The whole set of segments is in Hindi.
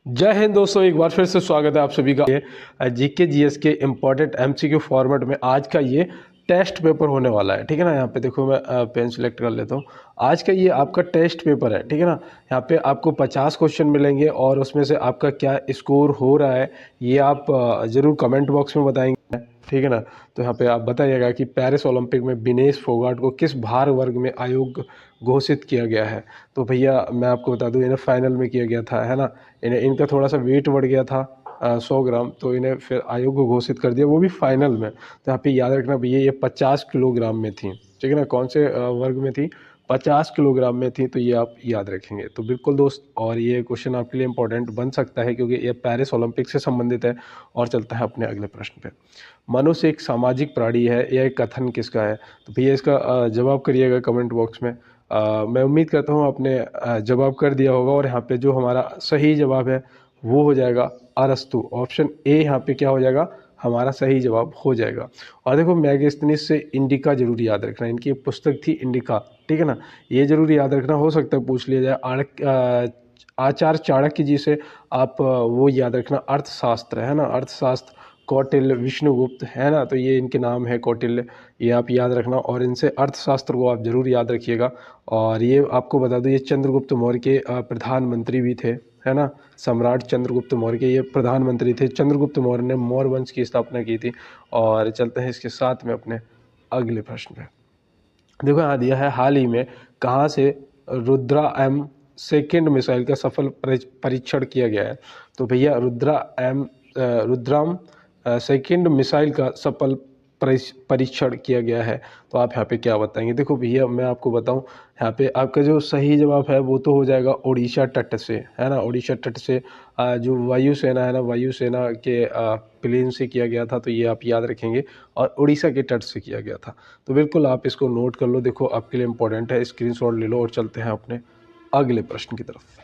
जय हिंद दोस्तों, एक बार फिर से स्वागत है आप सभी का जीके जीएस के इम्पॉर्टेंट एमसीक्यू फॉर्मेट में। आज का ये टेस्ट पेपर होने वाला है, ठीक है ना। यहाँ पे देखो मैं पेन सिलेक्ट कर लेता हूँ। आज का ये आपका टेस्ट पेपर है, ठीक है ना। यहाँ पे आपको 50 क्वेश्चन मिलेंगे और उसमें से आपका क्या स्कोर हो रहा है ये आप ज़रूर कमेंट बॉक्स में बताएंगे, ठीक है ना। तो यहाँ पे आप बताइएगा कि पेरिस ओलंपिक में विनेश फोगाट को किस भार वर्ग में आयोग घोषित किया गया है। तो भैया मैं आपको बता दूं, इन्हें फाइनल में किया गया था, है ना। इनका थोड़ा सा वेट बढ़ गया था 100 ग्राम, तो इन्हें फिर आयोग को घोषित कर दिया, वो भी फाइनल में। तो यहाँ पे याद रखना भैया ये 50 किलोग्राम में थी, ठीक है ना। कौन से वर्ग में थी? 50 किलोग्राम में थी, तो ये आप याद रखेंगे। तो बिल्कुल दोस्त, और ये क्वेश्चन आपके लिए इंपॉर्टेंट बन सकता है क्योंकि ये पेरिस ओलंपिक से संबंधित है। और चलता है अपने अगले प्रश्न पे। मनुष्य एक सामाजिक प्राणी है, यह कथन किसका है? तो भैया इसका जवाब करिएगा कमेंट बॉक्स में। मैं उम्मीद करता हूँ आपने जवाब कर दिया होगा। और यहाँ पे जो हमारा सही जवाब है वो हो जाएगा अरस्तु। ऑप्शन ए यहाँ पे क्या हो जाएगा? हमारा सही जवाब हो जाएगा। और देखो मैगस्थनीज से इंडिका जरूर याद रखना, इनकी एक पुस्तक थी इंडिका, ठीक है ना। ये जरूर याद रखना, हो सकता है पूछ लिया जाए। आचार्य चाणक्य जी से आप वो याद रखना, अर्थशास्त्र, है ना, अर्थशास्त्र। कौटिल्य, विष्णुगुप्त, है ना, तो ये इनके नाम है कौटिल्य, ये आप याद रखना। और इनसे अर्थशास्त्र को आप जरूर याद रखिएगा। और ये आपको बता दूं, ये चंद्रगुप्त मौर्य के प्रधानमंत्री भी थे, है ना। सम्राट चंद्रगुप्त मौर्य के ये प्रधानमंत्री थे। चंद्रगुप्त मौर्य ने मौर्य वंश की स्थापना की थी। और चलते हैं इसके साथ में अपने अगले प्रश्न पे। देखो यहाँ दिया है, हाल ही में कहाँ से रुद्रा एम सेकेंड मिसाइल का सफल परीक्षण किया गया है? तो भैया रुद्राम सेकेंड मिसाइल का सफल परीक्षण किया गया है। तो आप यहाँ पे क्या बताएंगे? देखो भैया मैं आपको बताऊं, यहाँ पे आपका जो सही जवाब है वो तो हो जाएगा उड़ीसा तट से, है ना। उड़ीसा तट से जो वायुसेना है ना, वायुसेना के प्लेन से किया गया था, तो ये आप याद रखेंगे। और उड़ीसा के तट से किया गया था। तो बिल्कुल आप इसको नोट कर लो, देखो आपके लिए इंपॉर्टेंट है, स्क्रीनशॉट ले लो। और चलते हैं अपने अगले प्रश्न की तरफ।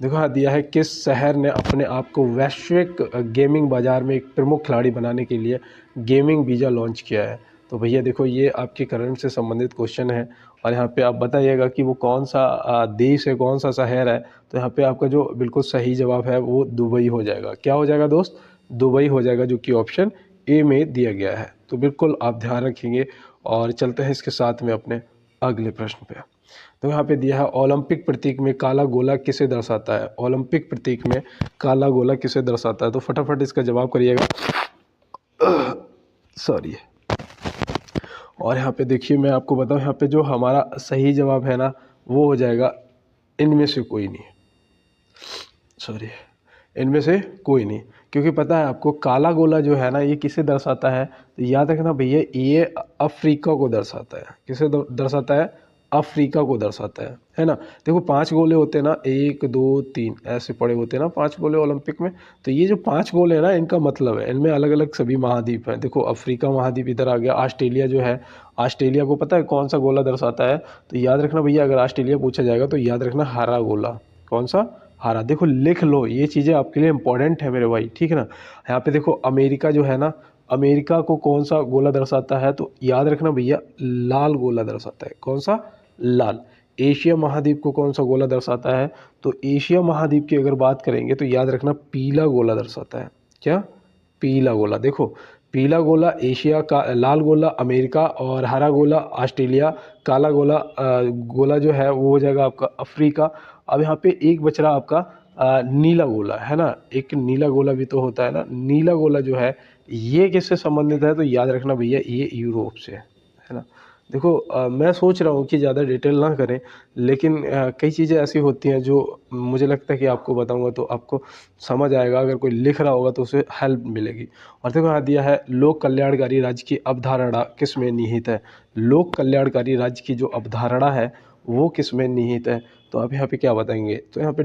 देखो हाँ दिया है, किस शहर ने अपने आप को वैश्विक गेमिंग बाजार में एक प्रमुख खिलाड़ी बनाने के लिए गेमिंग वीज़ा लॉन्च किया है? तो भैया देखो ये आपके करंट से संबंधित क्वेश्चन है। और यहाँ पे आप बताइएगा कि वो कौन सा देश है, कौन सा शहर है। तो यहाँ पे आपका जो बिल्कुल सही जवाब है वो दुबई हो जाएगा। क्या हो जाएगा दोस्त? दुबई हो जाएगा, जो कि ऑप्शन ए में दिया गया है। तो बिल्कुल आप ध्यान रखेंगे। और चलते हैं इसके साथ में अपने अगले प्रश्न पे। तो यहाँ पे दिया है, ओलंपिक प्रतीक में काला गोला किसे दर्शाता है? ओलंपिक प्रतीक में काला गोला किसे दर्शाता है? तो फटाफट इसका जवाब करिएगा। सॉरी। और यहाँ पे देखिए मैं आपको बताऊँ, यहाँ पे जो हमारा सही जवाब है ना वो हो जाएगा इनमें से कोई नहीं, सॉरी, इनमें से कोई नहीं। क्योंकि पता है आपको, काला गोला जो है ना ये किसे दर्शाता है? तो याद रखना भैया, ये अफ्रीका को दर्शाता है। किसे दर्शाता है? अफ्रीका को दर्शाता है ना। देखो 5 गोले होते हैं ना, 1 2 3 ऐसे पड़े होते हैं ना, 5 गोले ओलंपिक में। तो ये जो 5 गोले हैं ना, इनका मतलब है इनमें अलग अलग सभी महाद्वीप हैं। देखो अफ्रीका महाद्वीप इधर आ गया, ऑस्ट्रेलिया जो है, ऑस्ट्रेलिया को पता है कौन सा गोला दर्शाता है? तो याद रखना भैया, अगर ऑस्ट्रेलिया पूछा जाएगा तो याद रखना हरा गोला। कौन सा? हरा। देखो लिख लो, ये चीज़ें आपके लिए इंपॉर्टेंट है मेरे भाई, ठीक है ना। यहाँ पे देखो अमेरिका जो है ना, अमेरिका को कौन सा गोला दर्शाता है? तो याद रखना भैया, लाल गोला दर्शाता है। कौन सा? लाल। एशिया महाद्वीप को कौन सा गोला दर्शाता है? तो एशिया महाद्वीप की अगर बात करेंगे तो याद रखना पीला गोला दर्शाता है। क्या? पीला गोला। देखो पीला गोला एशिया का, लाल गोला अमेरिका, और हरा गोला ऑस्ट्रेलिया, काला गोला गोला जो है वो हो जाएगा आपका अफ्रीका। अब यहाँ पे एक बच रहा आपका नीला गोला, है ना। एक नीला गोला भी तो होता है ना। नीला गोला जो है ये किससे संबंधित है? तो याद रखना भैया, ये यूरोप से है ना। देखो मैं सोच रहा हूँ कि ज़्यादा डिटेल ना करें, लेकिन कई चीज़ें ऐसी होती हैं जो मुझे लगता है कि आपको बताऊंगा तो आपको समझ आएगा। अगर कोई लिख रहा होगा तो उसे हेल्प मिलेगी। और देखो यहाँ दिया है, लोक कल्याणकारी राज्य की अवधारणा किस में निहित है? लोक कल्याणकारी राज्य की जो अवधारणा है वो किस में निहित है? तो आप यहाँ पे क्या बताएंगे? तो यहाँ पे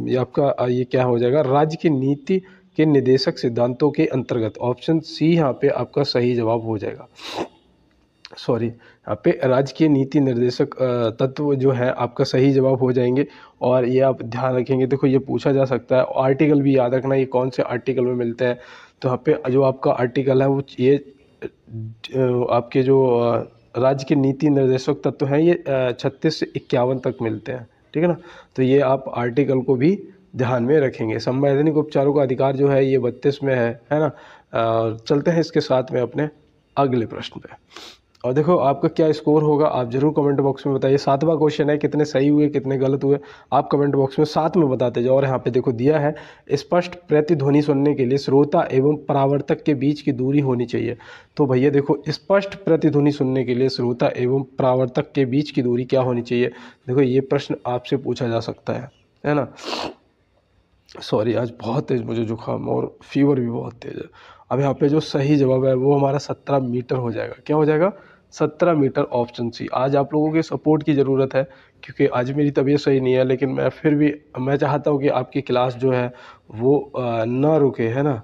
ये आपका ये क्या हो जाएगा? राज्य की नीति के निदेशक सिद्धांतों के अंतर्गत। ऑप्शन सी यहाँ पे आपका सही जवाब हो जाएगा। सॉरी, यहाँ पे राजकीय नीति निर्देशक तत्व जो है आपका सही जवाब हो जाएंगे। और ये आप ध्यान रखेंगे, देखो ये पूछा जा सकता है। आर्टिकल भी याद रखना, ये कौन से आर्टिकल में मिलते हैं। तो यहाँ पे जो आपका आर्टिकल है वो ये आपके जो राज्य के नीति निर्देशक तत्व हैं ये 36 से 51 तक मिलते हैं, ठीक है ना। तो ये आप आर्टिकल को भी ध्यान में रखेंगे। संवैधानिक उपचारों का अधिकार जो है ये 32 में है ना। चलते हैं इसके साथ में अपने अगले प्रश्न पे। और देखो आपका क्या स्कोर होगा आप जरूर कमेंट बॉक्स में बताइए। 7वां क्वेश्चन है, कितने सही हुए कितने गलत हुए आप कमेंट बॉक्स में साथ में बताते जाओ। और यहाँ पे देखो दिया है, स्पष्ट प्रतिध्वनि सुनने के लिए श्रोता एवं परावर्तक के बीच की दूरी होनी चाहिए। तो भैया देखो, स्पष्ट प्रतिध्वनि सुनने के लिए श्रोता एवं परावर्तक के बीच की दूरी क्या होनी चाहिए। देखो ये प्रश्न आपसे पूछा जा सकता है ना। सॉरी, आज बहुत तेज़ मुझे जुकाम और फीवर भी बहुत तेज़ है। अब यहाँ पे जो सही जवाब है वो हमारा 17 मीटर हो जाएगा। क्या हो जाएगा? 17 मीटर, ऑप्शन सी। आज आप लोगों के सपोर्ट की ज़रूरत है क्योंकि आज मेरी तबीयत सही नहीं है, लेकिन मैं फिर भी मैं चाहता हूँ कि आपकी क्लास जो है वो ना रुके, है ना।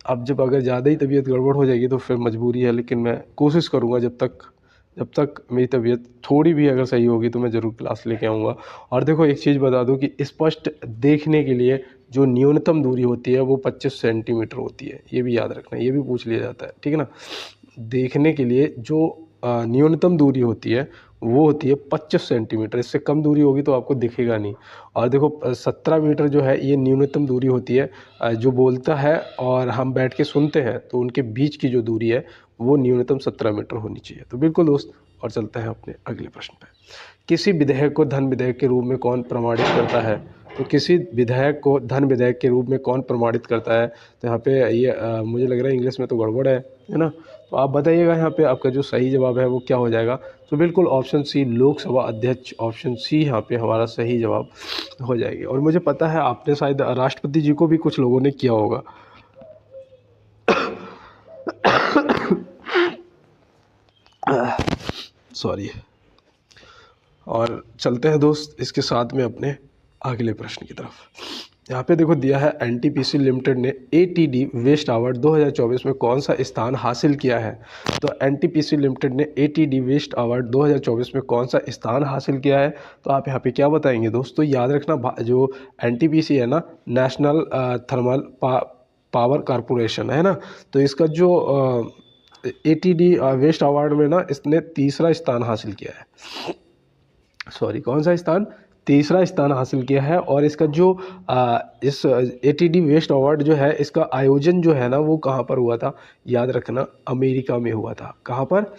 अब जब अगर ज़्यादा ही तबीयत गड़बड़ हो जाएगी तो फिर मजबूरी है, लेकिन मैं कोशिश करूँगा जब तक मेरी तबीयत थोड़ी भी अगर सही होगी तो मैं ज़रूर क्लास लेके आऊँगा। और देखो एक चीज़ बता दूँ कि स्पष्ट देखने के लिए जो न्यूनतम दूरी होती है वो 25 सेंटीमीटर होती है। ये भी याद रखना, ये भी पूछ लिया जाता है, ठीक है ना। देखने के लिए जो न्यूनतम दूरी होती है वो होती है 25 सेंटीमीटर। इससे कम दूरी होगी तो आपको दिखेगा नहीं। और देखो 17 मीटर जो है ये न्यूनतम दूरी होती है। जो बोलता है और हम बैठ के सुनते हैं तो उनके बीच की जो दूरी है वो न्यूनतम 17 मीटर होनी चाहिए। तो बिल्कुल दोस्त, और चलते हैं अपने अगले प्रश्न पे। किसी विधेयक को धन विधेयक के रूप में कौन प्रमाणित करता है। तो किसी विधेयक को धन विधेयक के रूप में कौन प्रमाणित करता है। तो यहाँ पे ये मुझे लग रहा है इंग्लिश में तो गड़बड़ है ना। तो आप बताइएगा यहाँ पे आपका जो सही जवाब है वो क्या हो जाएगा। तो बिल्कुल ऑप्शन सी, लोकसभा अध्यक्ष, ऑप्शन सी यहाँ पे हमारा सही जवाब हो जाएगी। और मुझे पता है आपने शायद राष्ट्रपति जी को भी कुछ लोगों ने किया होगा। सॉरी। और चलते हैं दोस्त इसके साथ में अपने अगले प्रश्न की तरफ। यहाँ पे देखो दिया है, एनटीपीसी लिमिटेड ने एटीडी वेस्ट अवार्ड 2024 में कौन सा स्थान हासिल किया है। तो एनटीपीसी लिमिटेड ने एटीडी वेस्ट अवार्ड 2024 में कौन सा स्थान हासिल किया है। तो आप यहाँ पे क्या बताएंगे दोस्तों। याद रखना, जो एनटीपीसी है ना, नेशनल थर्मल पावर कॉरपोरेशन है ना। तो इसका जो एटीडी वेस्ट अवार्ड में ना इसने तीसरा स्थान हासिल किया है। सॉरी, कौन सा स्थान? तीसरा स्थान हासिल किया है। और इसका जो इस एटीडी वेस्ट अवार्ड जो है इसका आयोजन जो है ना वो कहाँ पर हुआ था। याद रखना, अमेरिका में हुआ था। कहाँ पर?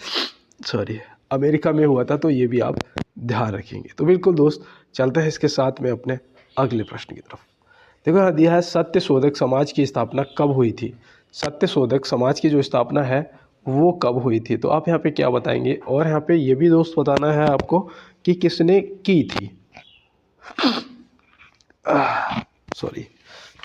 सॉरी, अमेरिका में हुआ था। तो ये भी आप ध्यान रखेंगे। तो बिल्कुल दोस्त, चलते हैं इसके साथ में अपने अगले प्रश्न की तरफ। देखो यहाँ दिया है, सत्य शोधक समाज की स्थापना कब हुई थी। सत्य शोधक समाज की जो स्थापना है वो कब हुई थी। तो आप यहाँ पे क्या बताएंगे। और यहाँ पे ये भी दोस्त बताना है आपको कि किसने की थी। सॉरी,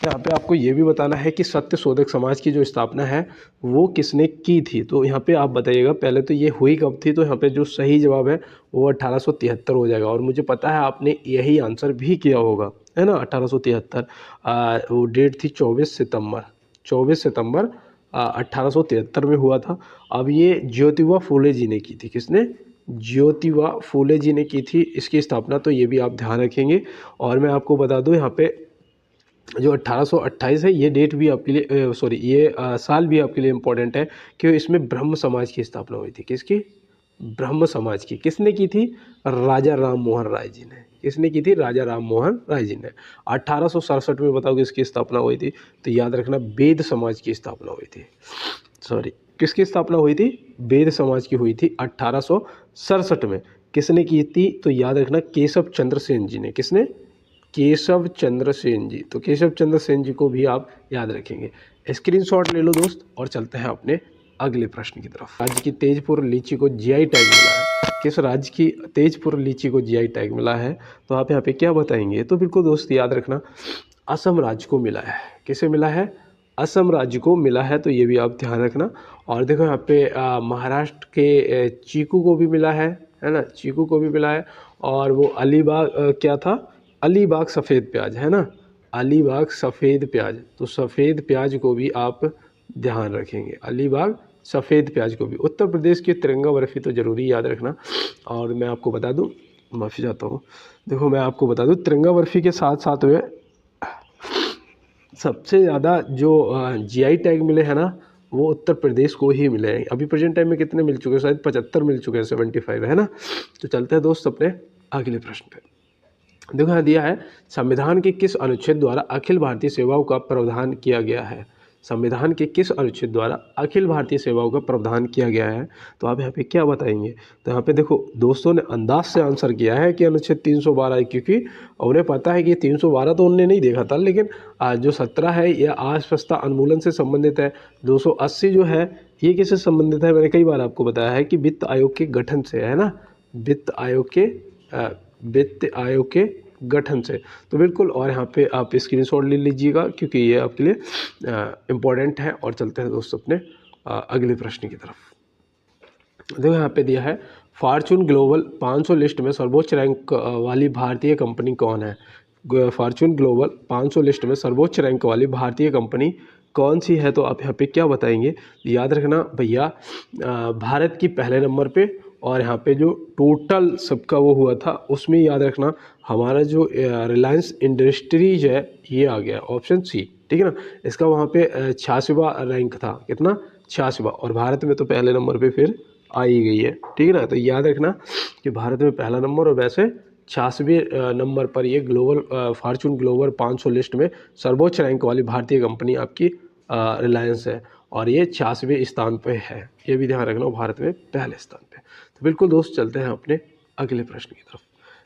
यहाँ पे आपको ये भी बताना है कि सत्य शोधक समाज की जो स्थापना है वो किसने की थी। तो यहाँ पे आप बताइएगा पहले तो ये हुई कब थी। तो यहाँ पे जो सही जवाब है वो 1873 हो जाएगा। और मुझे पता है आपने यही आंसर भी किया होगा, है ना। 1873 वो डेट थी 24 सितंबर 1873 में हुआ था। अब ये ज्योतिबा फूले जी ने की थी। किसने? ज्योतिबा फूले जी ने की थी इसकी स्थापना। तो ये भी आप ध्यान रखेंगे। और मैं आपको बता दूं यहाँ पे जो 1828 है ये डेट भी आपके लिए सॉरी ये साल भी आपके लिए इम्पोर्टेंट है कि इसमें ब्रह्म समाज की स्थापना हुई थी। किसकी? ब्रह्म समाज की। किसने की थी? राजा राम मोहन राय जी ने। किसने की थी? राजा राम मोहन राय जी ने। 1867 में बताओ किसकी स्थापना हुई थी। तो याद रखना, वेद समाज की स्थापना हुई थी। सॉरी, किसकी स्थापना हुई थी? वेद समाज की हुई थी 1867 में। किसने की थी? तो याद रखना, केशव चंद्र सेन जी ने। किसने? केशव चंद्र सेन जी। तो केशव चंद्र सेन जी को भी आप याद रखेंगे। स्क्रीनशॉट ले लो दोस्त। और चलते हैं अपने अगले प्रश्न की तरफ। राज्य की तेजपुर लीची को जीआई टैग मिला है। किस राज्य की तेजपुर लीची को जीआई टैग मिला है। तो आप यहाँ पे क्या बताएंगे। तो बिल्कुल दोस्त याद रखना, असम राज्य को मिला है। किसे मिला है? असम राज्य को मिला है। तो ये भी आप ध्यान रखना। और देखो यहाँ पे महाराष्ट्र के चीकू को भी मिला है ना। चीकू को भी मिला है। और वो अलीबाग क्या था? अलीबाग सफ़ेद प्याज, है ना। अलीबाग सफ़ेद प्याज। तो सफ़ेद प्याज को भी आप ध्यान रखेंगे। अलीबाग सफ़ेद प्याज को भी। उत्तर प्रदेश की तिरंगा बर्फ़ी तो ज़रूरी याद रखना। और मैं आपको बता दूं, माफ़ी चाहता हूँ, देखो मैं आपको बता दूं तिरंगा बर्फ़ी के साथ साथ में सबसे ज़्यादा जो जीआई टैग मिले हैं ना वो उत्तर प्रदेश को ही मिले हैं। अभी प्रेजेंट टाइम में कितने मिल चुके हैं? शायद 75 मिल चुके हैं, 75, है ना। तो चलते हैं दोस्त अपने अगले प्रश्न पे। देखो यहाँ दिया है, संविधान के किस अनुच्छेद द्वारा अखिल भारतीय सेवाओं का प्रावधान किया गया है। संविधान के किस अनुच्छेद द्वारा अखिल भारतीय सेवाओं का प्रावधान किया गया है, तो आप यहाँ पे क्या बताएंगे। तो यहाँ पे देखो दोस्तों ने अंदाज से आंसर किया है कि अनुच्छेद 312 है, क्योंकि उन्हें पता है कि 312 तो उन्होंने नहीं देखा था, लेकिन जो 17 है यह अस्पृश्यता उन्मूलन से संबंधित है। 280 जो है ये किससे संबंधित है, मैंने कई बार आपको बताया है कि वित्त आयोग के गठन से है ना, वित्त आयोग के गठन से। तो बिल्कुल, और यहाँ पे आप स्क्रीनशॉट ले लीजिएगा क्योंकि ये आपके लिए इम्पोर्टेंट है। और चलते हैं दोस्तों अपने अगले प्रश्न की तरफ। देखो यहाँ पे दिया है, फॉर्च्यून ग्लोबल 500 लिस्ट में सर्वोच्च रैंक वाली भारतीय कंपनी कौन है। फॉर्च्यून ग्लोबल 500 लिस्ट में सर्वोच्च रैंक वाली भारतीय कंपनी कौन सी है, तो आप यहाँ पे क्या बताएंगे। याद रखना भैया, भारत की पहले नंबर पे, और यहाँ पे जो टोटल सबका वो हुआ था उसमें याद रखना हमारा जो रिलायंस इंडस्ट्रीज है ये आ गया, ऑप्शन सी, ठीक है ना। इसका वहाँ पे 86वां रैंक था, कितना 86वां, और भारत में तो पहले नंबर पे फिर आ ही गई है, ठीक है ना। तो याद रखना कि भारत में पहला नंबर, और वैसे 86वें नंबर पर ये ग्लोबल फॉर्च्यून ग्लोबल 500 लिस्ट में सर्वोच्च रैंक वाली भारतीय कंपनी आपकी रिलायंस है, और ये 86वें स्थान पे है, ये भी ध्यान रखना, भारत में पहले स्थान पे। तो बिल्कुल दोस्त, चलते हैं अपने अगले प्रश्न की तरफ।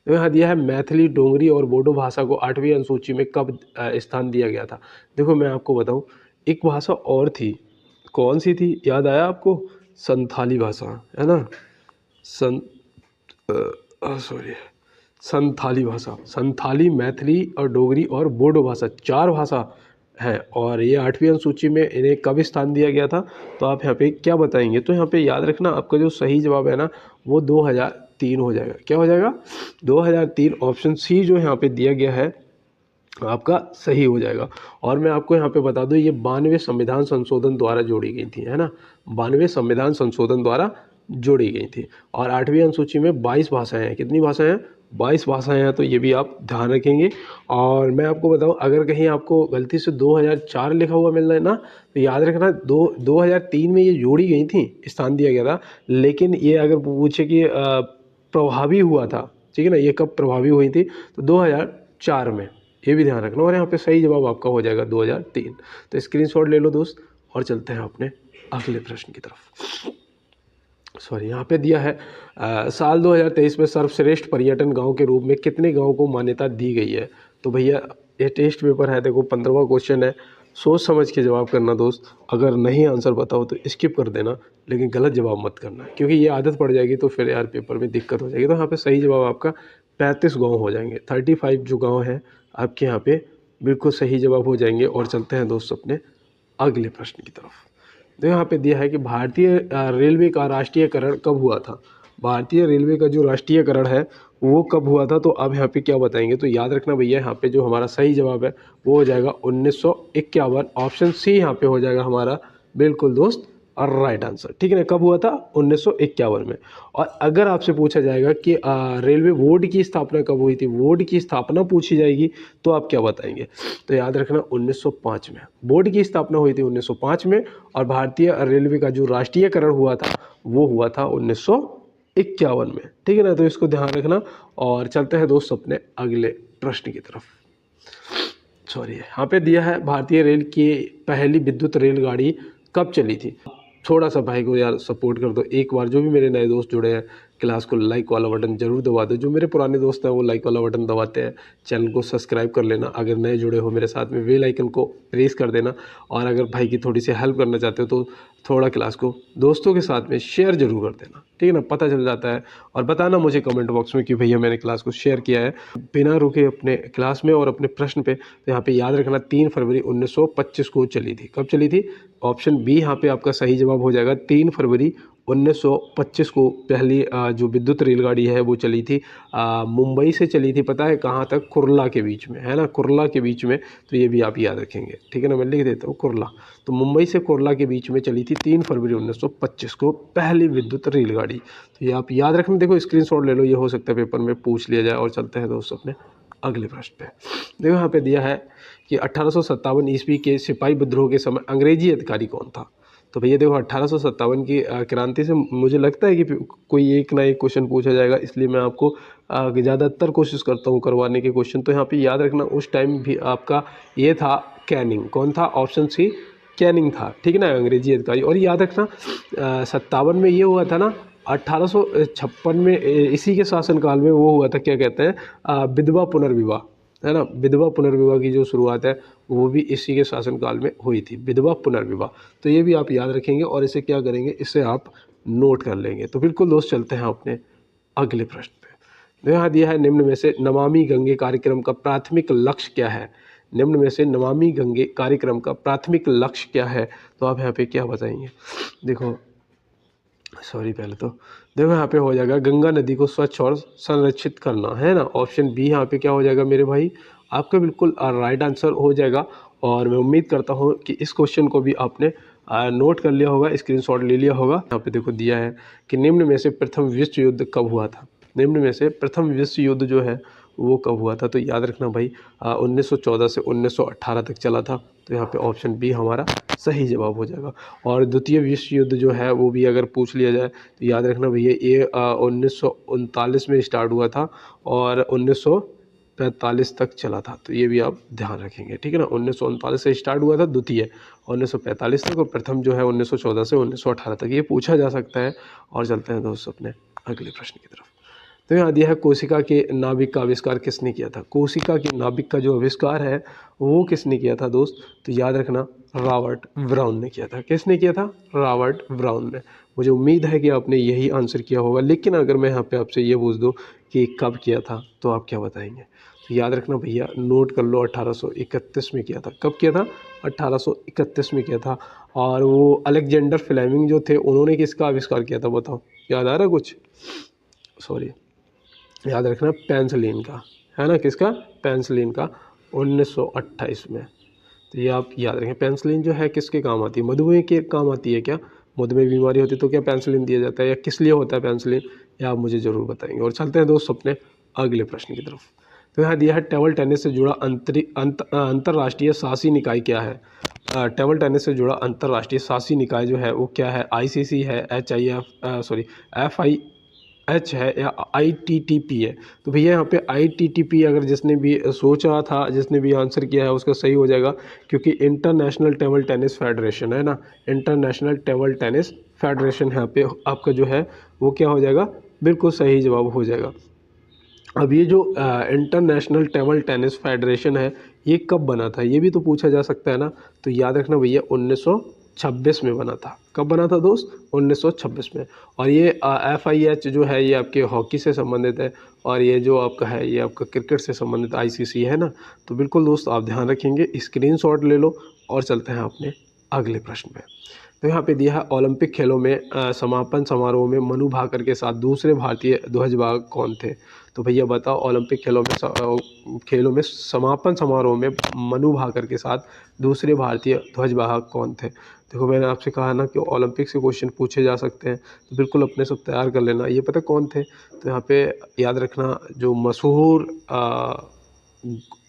तो यहाँ दिया है, मैथिली, डोगरी और बोडो भाषा को 8वीं अनुसूची में कब स्थान दिया गया था। देखो मैं आपको बताऊँ, एक भाषा और थी, कौन सी थी, याद आया आपको, संथाली भाषा, है ना, संथाली भाषा, संथाली, मैथिली और डोगरी और बोडो भाषा, 4 भाषा है, और ये 8वीं अनुसूची में इन्हें कब स्थान दिया गया था, तो आप यहाँ पे क्या बताएंगे। तो यहाँ पे याद रखना आपका जो सही जवाब है ना वो 2003 हो जाएगा। क्या हो जाएगा, 2003, ऑप्शन सी जो यहाँ पे दिया गया है आपका सही हो जाएगा। और मैं आपको यहाँ पे बता दूँ, ये 92वें संविधान संशोधन द्वारा जोड़ी गई थी, है ना, 92वें संविधान संशोधन द्वारा जोड़ी गई थी। और 8वीं अनुसूची में 22 भाषाएं हैं, कितनी भाषाएं हैं, 22 भाषाएं हैं, तो ये भी आप ध्यान रखेंगे। और मैं आपको बताऊं, अगर कहीं आपको गलती से 2004 लिखा हुआ मिल रहा है ना, तो याद रखना 2003 में ये जोड़ी गई थी, स्थान दिया गया था, लेकिन ये अगर पूछे कि प्रभावी हुआ था, ठीक है ना, ये कब प्रभावी हुई थी, तो 2004 में, ये भी ध्यान रखना। और यहाँ पे सही जवाब आपका हो जाएगा 2003। तो स्क्रीनशॉट ले लो दोस्त, और चलते हैं अपने अगले प्रश्न की तरफ। सॉरी, यहाँ पे दिया है, साल 2023 में सर्वश्रेष्ठ पर्यटन गांव के रूप में कितने गांव को मान्यता दी गई है। तो भैया ये टेस्ट पेपर है, देखो 15वां क्वेश्चन है, सोच समझ के जवाब करना दोस्त। अगर नहीं आंसर बताओ तो स्किप कर देना, लेकिन गलत जवाब मत करना, क्योंकि ये आदत पड़ जाएगी तो फिर यार पेपर में दिक्कत हो जाएगी। तो यहाँ पे सही जवाब आपका 35 गाँव हो जाएंगे, 35 जो गाँव हैं आपके यहाँ पे बिल्कुल सही जवाब हो जाएंगे। और चलते हैं दोस्त अपने अगले प्रश्न की तरफ। तो यहाँ पे दिया है कि भारतीय रेलवे का राष्ट्रीयकरण कब हुआ था। भारतीय रेलवे का जो राष्ट्रीयकरण है वो कब हुआ था, तो आप यहाँ पे क्या बताएंगे। तो याद रखना भैया, यहाँ पे जो हमारा सही जवाब है वो हो जाएगा 1951, ऑप्शन सी यहाँ पे हो जाएगा हमारा बिल्कुल दोस्त और राइट आंसर, ठीक है ना। कब हुआ था, 1951 में। और अगर आपसे पूछा जाएगा कि रेलवे बोर्ड की स्थापना कब हुई थी, बोर्ड की स्थापना पूछी जाएगी, तो आप क्या बताएंगे। तो याद रखना 1905 में बोर्ड की स्थापना हुई थी, 1905 में। और भारतीय रेलवे का जो राष्ट्रीयकरण हुआ था वो हुआ था 1951 में, ठीक है ना। तो इसको ध्यान रखना। और चलते हैं दोस्त अपने अगले प्रश्न की तरफ। सॉरी, यहाँ पे दिया है, भारतीय रेल की पहली विद्युत रेलगाड़ी कब चली थी। थोड़ा सा भाई को यार सपोर्ट कर दो एक बार, जो भी मेरे नए दोस्त जुड़े हैं क्लास को लाइक वाला बटन जरूर दबा दो। जो मेरे पुराने दोस्त हैं वो लाइक वाला बटन दबाते हैं, चैनल को सब्सक्राइब कर लेना। अगर नए जुड़े हो मेरे साथ में, बेल आइकन को प्रेस कर देना। और अगर भाई की थोड़ी सी हेल्प करना चाहते हो तो थोड़ा क्लास को दोस्तों के साथ में शेयर जरूर कर देना, ठीक है ना, पता चल जाता है। और बताना मुझे कमेंट बॉक्स में कि भैया मैंने क्लास को शेयर किया है बिना रुके अपने क्लास में और अपने प्रश्न पे। तो यहाँ पे याद रखना 3 फरवरी 1925 को चली थी। कब चली थी, ऑप्शन बी यहाँ पे आपका सही जवाब हो जाएगा। 3 फरवरी 1925 को पहली जो विद्युत रेलगाड़ी है वो चली थी, मुंबई से चली थी, पता है कहाँ तक, कुर्ला के बीच में, है ना, कुर्ला के बीच में। तो ये भी आप याद रखेंगे, ठीक है ना, मैं लिख देता हूँ कुर्ला। तो मुंबई से कुर्ला के बीच में चली थी 3 फरवरी 1925 को पहली विद्युत रेलगाड़ी। तो ये आप याद रखना, देखो स्क्रीनशॉट ले लो, ये हो सकता है पेपर में पूछ लिया जाए। और चलते हैं दोस्तों अपने अगले प्रश्न पे। देखो यहाँ पे दिया है कि 1857 ईस्वी के सिपाही विद्रोह के समय अंग्रेजी अधिकारी कौन था। तो भैया देखो 1857 की क्रांति से मुझे लगता है कि कोई एक ना एक क्वेश्चन पूछा जाएगा, इसलिए मैं आपको ज़्यादातर कोशिश करता हूँ करवाने के क्वेश्चन। तो यहाँ पे याद रखना उस टाइम भी आपका ये था कैनिंग। कौन था? ऑप्शन सी कैनिंग था, ठीक है ना, अंग्रेजी अधिकारी। और याद रखना 57 में ये हुआ था ना, 1856 में इसी के शासनकाल में वो हुआ था, क्या कहते हैं, विधवा पुनर्विवाह, है ना। विधवा पुनर्विवाह की जो शुरुआत है वो भी इसी के शासनकाल में हुई थी, विधवा पुनर्विवाह। तो ये भी आप याद रखेंगे और इसे क्या करेंगे, इसे आप नोट कर लेंगे। तो बिल्कुल दोस्त चलते हैं अपने अगले प्रश्न पे। तो यहाँ दिया है, निम्न में से नमामि गंगे कार्यक्रम का प्राथमिक लक्ष्य क्या है? निम्न में से नमामि गंगे कार्यक्रम का प्राथमिक लक्ष्य क्या है? तो आप यहाँ पे क्या बताएंगे? देखो पहले तो देखो यहाँ पे हो जाएगा गंगा नदी को स्वच्छ और संरक्षित करना, है ना। ऑप्शन बी यहाँ पे क्या हो जाएगा मेरे भाई, आपका बिल्कुल राइट आंसर हो जाएगा। और मैं उम्मीद करता हूँ कि इस क्वेश्चन को भी आपने नोट कर लिया होगा, स्क्रीनशॉट ले लिया होगा। यहाँ पे देखो दिया है कि निम्न में से प्रथम विश्व युद्ध कब हुआ था? निम्न में से प्रथम विश्व युद्ध जो है वो कब हुआ था? तो याद रखना भाई 1914 से 1918 तक चला था। तो यहाँ पे ऑप्शन बी हमारा सही जवाब हो जाएगा। और द्वितीय विश्व युद्ध जो है वो भी अगर पूछ लिया जाए तो याद रखना भैया ये 1939 में स्टार्ट हुआ था और 1945 तक चला था। तो ये भी आप ध्यान रखेंगे, ठीक है ना। 1939 से स्टार्ट हुआ था द्वितीय, 1945 तक, और प्रथम जो है 1914 से 1918 तक। ये पूछा जा सकता है। और चलते हैं दोस्त अपने अगले प्रश्न की तरफ। तो यहाँ दिया है, कोशिका के नाभिक का आविष्कार किसने किया था? कोशिका के नाभिक का जो आविष्कार है वो किसने किया था दोस्त? तो याद रखना रॉबर्ट ब्राउन ने किया था। किसने किया था? रॉबर्ट ब्राउन ने। मुझे उम्मीद है कि आपने यही आंसर किया होगा, लेकिन अगर मैं यहाँ पे आपसे ये पूछ दूँ कि कब किया था तो आप क्या बताएंगे? तो याद रखना भैया, नोट कर लो, 1831 में किया था। कब किया था? 1831 में किया था। और वो अलेक्जेंडर फ्लेमिंग जो थे उन्होंने किसका आविष्कार किया था बताओ? याद आ रहा कुछ? याद रखना पेंसिलिन का, है ना। किसका? पेंसिलिन का, 1928 में। तो ये आप याद रखें। पेंसिलिन जो है किसके काम आती है? मधुमेह के काम आती है क्या? मधुमेह बीमारी होती है तो क्या पेंसिलिन दिया जाता है, या किस लिए होता है पेंसिलिन, या आप मुझे ज़रूर बताएंगे। और चलते हैं दोस्त अपने अगले प्रश्न की तरफ। तो यहाँ दिया है, टेबल टेनिस से जुड़ा अंतर्राष्ट्रीय शासी निकाय क्या है? टेबल टेनिस से जुड़ा अंतर्राष्ट्रीय शासी निकाय जो है वो क्या है? ICC है, FIH है, या ITTP है? तो भैया यहाँ पे ITTP अगर जिसने भी सोचा था, जिसने भी आंसर किया है उसका सही हो जाएगा, क्योंकि इंटरनेशनल टेबल टेनिस फेडरेशन है ना, इंटरनेशनल टेबल टेनिस फेडरेशन यहाँ पे आपका जो है वो क्या हो जाएगा? बिल्कुल सही जवाब हो जाएगा। अब ये जो इंटरनेशनल टेबल टेनिस फेडरेशन है ये कब बना था, ये भी तो पूछा जा सकता है ना। तो याद रखना भैया 1926 में बना था। कब बना था दोस्त? 1926 में। और ये FIH जो है ये आपके हॉकी से संबंधित है, और ये जो आपका है ये आपका क्रिकेट से संबंधित ICC है ना। तो बिल्कुल दोस्त आप ध्यान रखेंगे, स्क्रीनशॉट ले लो। और चलते हैं अपने अगले प्रश्न पे। तो यहाँ पे दिया है, ओलंपिक खेलों में समापन समारोह में मनु भाकर के साथ दूसरे भारतीय ध्वजवाहक कौन थे? तो भैया बताओ, ओलंपिक खेलों में समापन समारोह में मनु भाकर के साथ दूसरे भारतीय ध्वजवाहक कौन थे? देखो मैंने आपसे कहा ना कि ओलंपिक से क्वेश्चन पूछे जा सकते हैं, तो बिल्कुल अपने सब तैयार कर लेना। ये पता कौन थे? तो यहाँ पे याद रखना, जो मशहूर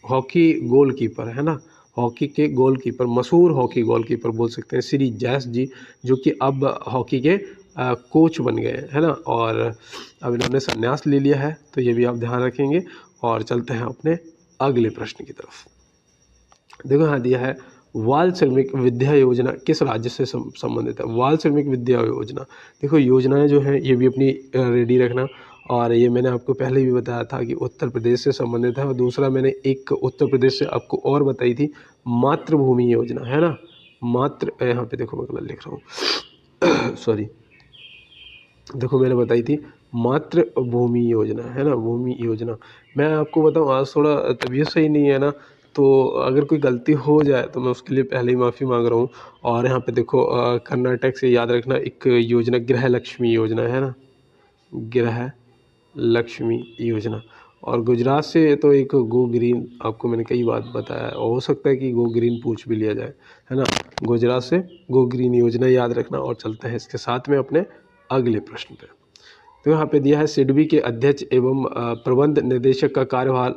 हॉकी गोलकीपर है ना, हॉकी के गोलकीपर, मशहूर हॉकी गोलकीपर बोल सकते हैं, श्री जैस जी, जो कि अब हॉकी के कोच बन गए है ना, और अब इन्होंने संन्यास ले लिया है। तो ये भी आप ध्यान रखेंगे। और चलते हैं अपने अगले प्रश्न की तरफ। देखो यहाँ दिया है, बाल श्रमिक विद्या योजना किस राज्य से संबंधित है? बाल श्रमिक विद्या योजना, देखो योजनाएं जो हैं ये भी अपनी रेडी रखना। और ये मैंने आपको पहले भी बताया था कि उत्तर प्रदेश से संबंधित है। और दूसरा मैंने एक उत्तर प्रदेश से आपको और बताई थी, मातृभूमि योजना, है ना। यहाँ पे देखो मैं गलत लिख रहा हूँ देखो मैंने बताई थी मातृभूमि योजना, है ना, भूमि योजना। मैं आपको बताऊँ आज थोड़ा तबीयत सही नहीं है ना, तो अगर कोई गलती हो जाए तो मैं उसके लिए पहले ही माफ़ी मांग रहा हूँ। और यहाँ पे देखो कर्नाटक से याद रखना एक योजना गृह लक्ष्मी योजना है ना, गृह लक्ष्मी योजना। और गुजरात से तो एक गो ग्रीन, आपको मैंने कई बार बताया, और हो सकता है कि गो ग्रीन पूछ भी लिया जाए, है ना। गुजरात से गो ग्रीन योजना याद रखना। और चलते हैं इसके साथ में अपने अगले प्रश्न पे। तो यहाँ पे दिया है, सिडबी के अध्यक्ष एवं प्रबंध निदेशक का कार्यभार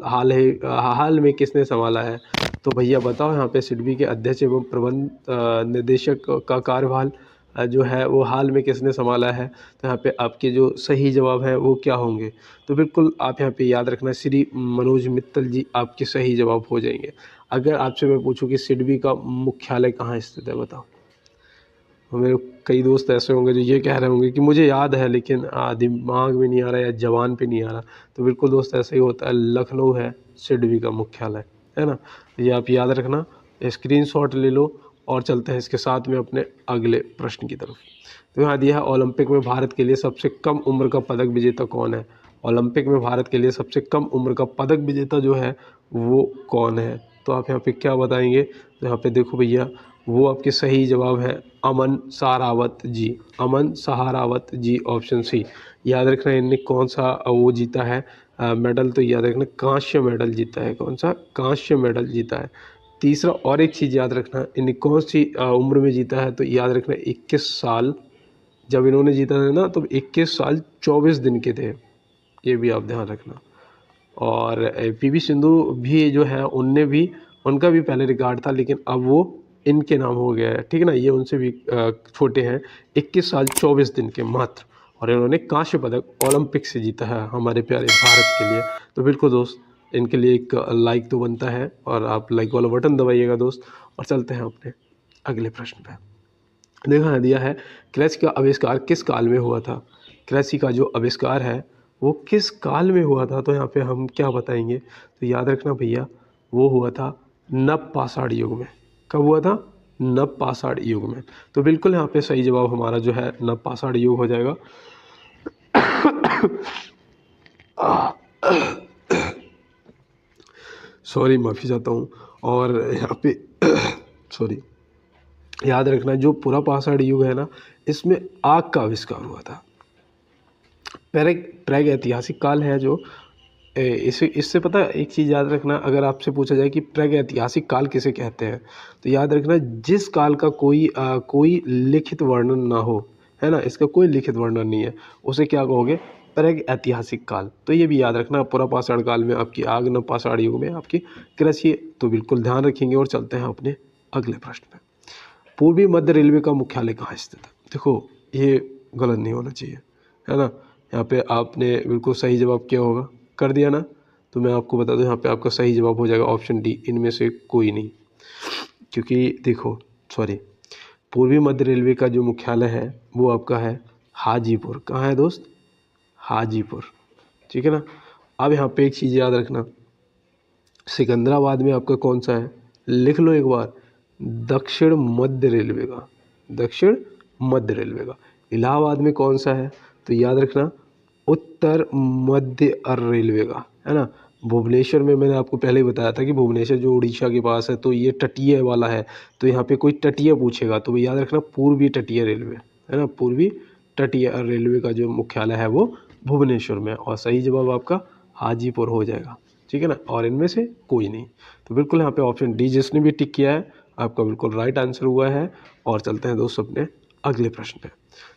हाल में किसने संभाला है? तो भैया बताओ, यहाँ पे सिडबी के अध्यक्ष एवं प्रबंध निदेशक का कार्यभार जो है वो हाल में किसने संभाला है, तो यहाँ पे आपके जो सही जवाब है वो क्या होंगे। तो बिल्कुल आप यहाँ पे याद रखना श्री मनोज मित्तल जी आपके सही जवाब हो जाएंगे। अगर आपसे मैं पूछूं कि सिडबी का मुख्यालय कहाँ स्थित है, बताओ। और मेरे कई दोस्त ऐसे होंगे जो ये कह रहे होंगे कि मुझे याद है लेकिन दिमाग में नहीं आ रहा या जबान पे नहीं आ रहा। तो बिल्कुल दोस्त ऐसे ही होता है, लखनऊ है सिडबी का मुख्यालय, है ना। ये आप याद रखना, स्क्रीनशॉट ले लो और चलते हैं इसके साथ में अपने अगले प्रश्न की तरफ। तो यहाँ दिया है ओलंपिक में भारत के लिए सबसे कम उम्र का पदक विजेता कौन है। ओलंपिक में भारत के लिए सबसे कम उम्र का पदक विजेता जो है वो कौन है। तो आप यहाँ पे क्या बताएंगे, तो यहाँ पे देखो भैया वो आपके सही जवाब है अमन सहारावत जी। अमन सहारावत जी, ऑप्शन सी। याद रखना इनने कौन सा वो जीता है मेडल, तो याद रखना कांस्य मेडल जीता है। कौन सा, कांस्य मेडल जीता है। तीसरा और एक चीज़ याद रखना, इन्हें कौन सी उम्र में जीता है, तो याद रखना 21 साल। जब इन्होंने जीता था ना तो 21 साल 24 दिन के थे, ये भी आप ध्यान रखना। और पीवी सिंधु भी जो है उनने भी, उनका भी पहले रिकॉर्ड था लेकिन अब वो इनके नाम हो गया है, ठीक है ना। ये उनसे भी छोटे हैं, 21 साल 24 दिन के मात्र, और इन्होंने कांस्य पदक ओलंपिक से जीता है हमारे प्यारे भारत के लिए। तो बिल्कुल दोस्त इनके लिए एक लाइक तो बनता है, और आप लाइक वाला बटन दबाइएगा दोस्त। और चलते हैं अपने अगले प्रश्न पे। देखा दिया है कृषि का आविष्कार किस काल में हुआ था। कृषि का जो आविष्कार है वो किस काल में हुआ था, तो यहाँ पे हम क्या बताएंगे, तो याद रखना भैया वो हुआ था नवपाषाण युग में। कब हुआ था, नवपाषाण युग में। तो बिल्कुल यहाँ पे सही जवाब हमारा जो है नवपाषाण युग हो जाएगा। सॉरी, माफ़ी चाहता हूँ। और यहाँ पे सॉरी, याद रखना जो पूरा पाषाण युग है ना, इसमें आग का आविष्कार हुआ था। प्राग ऐतिहासिक काल है जो इससे पता है एक चीज़ याद रखना, अगर आपसे पूछा जाए कि प्राग ऐतिहासिक काल किसे कहते हैं, तो याद रखना जिस काल का कोई लिखित वर्णन ना हो, है ना, इसका कोई लिखित वर्णन नहीं है, उसे क्या कहोगे, प्राग ऐतिहासिक काल। तो ये भी याद रखना, पूरा पाषाण काल में आपकी आग, नवपाषाण युग में आपकी कृषि। तो बिल्कुल ध्यान रखेंगे। और चलते हैं अपने अगले प्रश्न पे। पूर्वी मध्य रेलवे का मुख्यालय कहाँ स्थित है। देखो ये गलत नहीं होना चाहिए, है ना। यहाँ पे आपने बिल्कुल सही जवाब क्या होगा, कर दिया ना। तो मैं आपको बता दूं यहाँ पे आपका सही जवाब हो जाएगा ऑप्शन डी, इनमें से कोई नहीं। क्योंकि देखो सॉरी, पूर्वी मध्य रेलवे का जो मुख्यालय है वो आपका है हाजीपुर। कहाँ है दोस्त, हाजीपुर, ठीक है ना। अब यहाँ पे एक चीज़ याद रखना, सिकंदराबाद में आपका कौन सा है, लिख लो एक बार, दक्षिण मध्य रेलवे का, दक्षिण मध्य रेलवे का। इलाहाबाद में कौन सा है, तो याद रखना उत्तर मध्य रेलवे का, है ना। भुवनेश्वर में मैंने आपको पहले ही बताया था कि भुवनेश्वर जो उड़ीसा के पास है, तो ये तटीय वाला है। तो यहाँ पे कोई तटीय पूछेगा तो याद रखना पूर्वी तटीय रेलवे, है ना। पूर्वी तटीय रेलवे का जो मुख्यालय है वो भुवनेश्वर में, और सही जवाब आपका हाजीपुर हो जाएगा, ठीक है ना। और इनमें से कोई नहीं। तो बिल्कुल यहाँ पे ऑप्शन डी जिसने भी टिक किया है आपका बिल्कुल राइट आंसर हुआ है। और चलते हैं दोस्तों अपने अगले प्रश्न पे।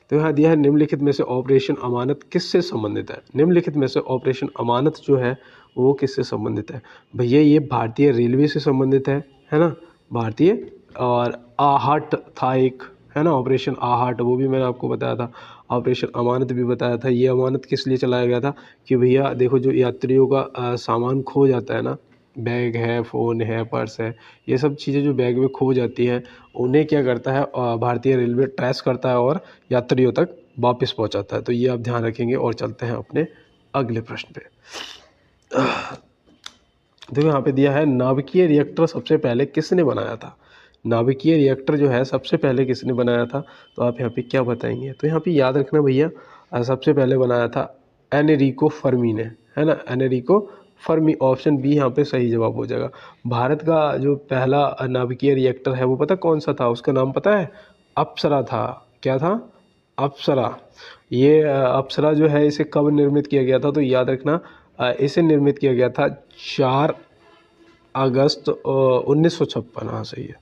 तो यहाँ दिया है निम्नलिखित में से ऑपरेशन अमानत किससे संबंधित है। निम्नलिखित में से ऑपरेशन अमानत जो है वो किससे संबंधित है। भैया ये भारतीय रेलवे से संबंधित है ना, भारतीय। और आहट था एक, है ना, ऑपरेशन आहट, वो भी मैंने आपको बताया था। ऑपरेशन अमानत भी बताया था। ये अमानत किस लिए चलाया गया था कि भैया देखो जो यात्रियों का सामान खो जाता है ना, बैग है, फ़ोन है, पर्स है, ये सब चीज़ें जो बैग में खो जाती हैं उन्हें क्या करता है भारतीय रेलवे ट्रेस करता है और यात्रियों तक वापस पहुंचाता है। तो ये आप ध्यान रखेंगे। और चलते हैं अपने अगले प्रश्न पे। देखो यहाँ पे दिया है नाभिकीय रिएक्टर सबसे पहले किसने बनाया था। नाभिकीय रिएक्टर जो है सबसे पहले किसने बनाया था, तो आप यहाँ पे क्या बताएंगे। तो यहाँ पे याद रखना भैया सबसे पहले बनाया था एनरिको फर्मी ने, है ना, एनरिको फर्मी। ऑप्शन बी यहाँ पे सही जवाब हो जाएगा। भारत का जो पहला नाभिकीय रिएक्टर है वो पता कौन सा था, उसका नाम पता है, अप्सरा था। क्या था, अप्सरा। ये अप्सरा जो है इसे कब निर्मित किया गया था, तो याद रखना इसे निर्मित किया गया था 4 अगस्त 1956। हाँ सही है,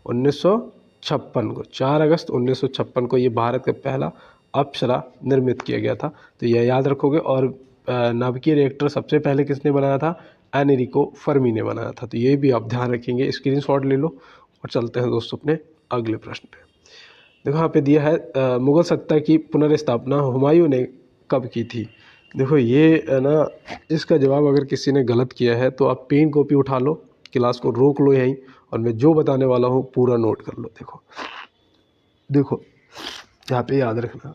1956 को, 4 अगस्त 1956 को ये भारत का पहला अप्सरा निर्मित किया गया था। तो यह याद रखोगे। और नाभिकीय रिएक्टर सबसे पहले किसने बनाया था, एनरिको फर्मी ने बनाया था। तो ये भी आप ध्यान रखेंगे, स्क्रीनशॉट ले लो। और चलते हैं दोस्तों अपने अगले प्रश्न पे। देखो यहाँ पे दिया है मुगल सत्ता की पुनर्स्थापना हुमायूं ने कब की थी। देखो ये है ना, इसका जवाब अगर किसी ने गलत किया है तो आप पेन कॉपी उठा लो, क्लास को रोक लो यहीं, और मैं जो बताने वाला हूँ पूरा नोट कर लो। देखो देखो यहाँ पे याद रखना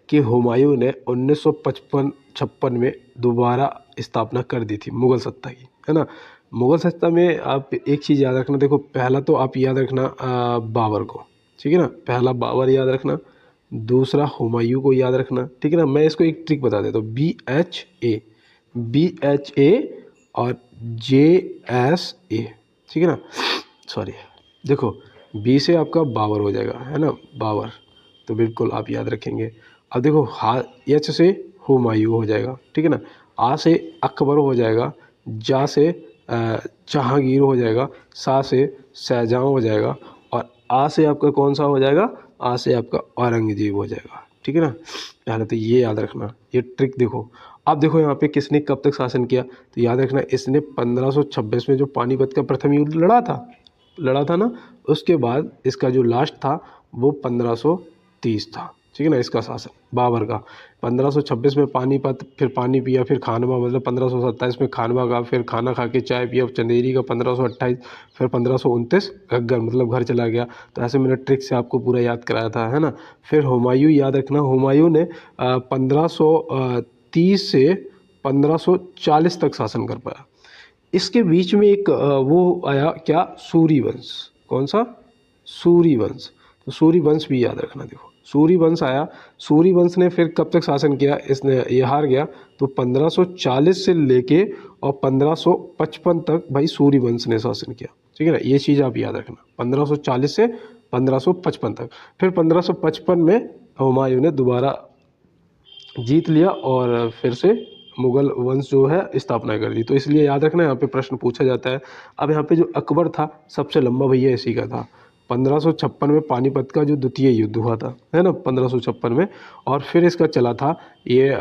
कि हुमायूं ने 1956 में दोबारा स्थापना कर दी थी मुगल सत्ता की, है ना। मुगल सत्ता में आप एक चीज़ याद रखना, देखो पहला तो आप याद रखना बाबर को, ठीक है ना, पहला बाबर याद रखना, दूसरा हुमायूं को याद रखना, ठीक है ना। मैं इसको एक ट्रिक बता देता हूँ, BHA और JSA, ठीक है ना, सॉरी। देखो बी से आपका बाबर हो जाएगा, है ना, बाबर, तो बिल्कुल आप याद रखेंगे। अब देखो एच से हुमायूं हो जाएगा, ठीक है ना, आ से अकबर हो जाएगा, जा से जहांगीर हो जाएगा, सा से शाहजहां हो जाएगा, और आ से आपका कौन सा हो जाएगा, आ से आपका औरंगजेब हो जाएगा, ठीक है ना। पहले तो ये याद रखना, ये ट्रिक देखो। अब देखो यहाँ पे किसने कब तक शासन किया, तो याद रखना इसने 1526 में जो पानीपत का प्रथम युद्ध लड़ा था ना, उसके बाद इसका जो लास्ट था वो 1530 था, ठीक है ना, इसका शासन बाबर का। 1526 में पानीपत, फिर पानी पिया, फिर खानवा, मतलब 1527 में खानवा का, फिर खाना खा के चाय पिया चंदेरी का 1528, फिर 1529 घग्गर मतलब घर चला गया। तो ऐसे मैंने ट्रिक से आपको पूरा याद कराया था, है ना। फिर हुमायूं याद रखना, हुमायूं ने 1530 से 1540 तक शासन कर पाया। इसके बीच में एक वो आया क्या, सूरी वंश, कौन सा, सूरी वंश। तो सूरी वंश भी याद रखना, देखो सूरी वंश आया, सूरी वंश ने फिर कब तक शासन किया, इसने ये हार गया, तो 1540 से लेके और 1555 तक भाई सूरी वंश ने शासन किया, ठीक है ना, ये चीज़ आप याद रखना, 1540 से 1555 तक। फिर 1555 में हुमायूं ने दोबारा जीत लिया और फिर से मुगल वंश जो है स्थापना कर दी। तो इसलिए याद रखना, यहाँ पे प्रश्न पूछा जाता है। अब यहाँ पे जो अकबर था सबसे लंबा भैया इसी का था, 1556 में पानीपत का जो द्वितीय युद्ध हुआ था, है ना, 1556 में, और फिर इसका चला था ये